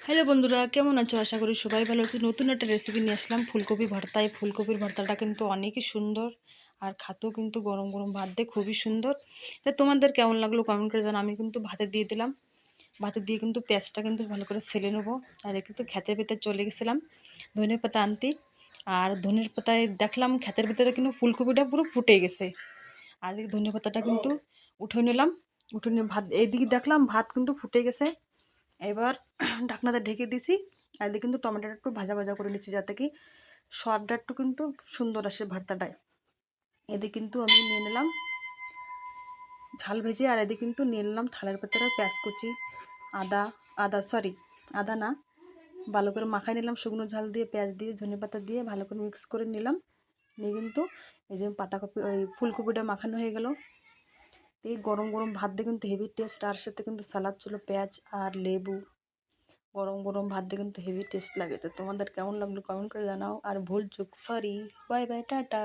Hello বন্ধুরা, কেমন আছো? আশা করি সবাই ভালো আছে। নতুন একটা রেসিপি নিয়ে আসলাম, ফুলকপি ভর্তা। এই ফুলকপির ভর্তাটা কিন্তু অনেকই সুন্দর, আর খেতেও কিন্তু গরম গরম ভাত দিয়ে খুবই সুন্দর। তা তোমাদের কেমন লাগলো কমেন্ট করে জানাও। আমি কিন্তু ভাতে দিয়ে দিলাম, ভাতে দিয়ে কিন্তু পেঁয়াজটা কিন্তু ভালো করে ছেলে নেবো। আর একটু তো খেতে পেতে চলে গেছিলাম ধনে পাতা আনতে। আর ধনের পাতায় দেখলাম ক্ষেতের ভিতরে কিন্তু ফুলকপিটা পুরো ফুটে গেছে। আর এদিকে ধনে পাতাটা কিন্তু উঠে নিলাম, উঠে নিয়ে ভাত এইদিকে দেখলাম ভাত কিন্তু ফুটে গেছে। এবার ঢাকনাটা ঢেকে দিছি। আর এদিকে কিন্তু টমেটোটা একটু ভাজা ভাজা করে নিচ্ছি, যাতে কি স্বাদটা একটু কিন্তু সুন্দর আসে ভর্তাটায়। এদিকে কিন্তু আমি নিয়ে নিলাম ঝাল ভেজে, আর এদিকে কিন্তু নিয়ে নিলাম থালের ভেতরে পেঁয়াজ কুচি, আদা আদা না, ভালো করে মাখাই নিলাম শুকনো ঝাল দিয়ে, পেঁয়াজ দিয়ে, ধনে পাতা দিয়ে ভালো করে মিক্স করে নিলাম। নিয়ে কিন্তু এই যে পাতাকপি, ওই ফুলকপিটা মাখানো হয়ে গেল। এই গরম গরম ভাত দিয়ে কিন্তু হেভি টেস্ট। আর সাথে কিন্তু সালাদ ছিল, পেঁয়াজ আর লেবু। গরম গরম ভাত দিয়ে কিন্তু হেভি টেস্ট লাগে। তো তোমাদের কেমন লাগলো কমেন্ট করে জানাও। আর ভুল চুক সরি, বাই বাই, টাটা।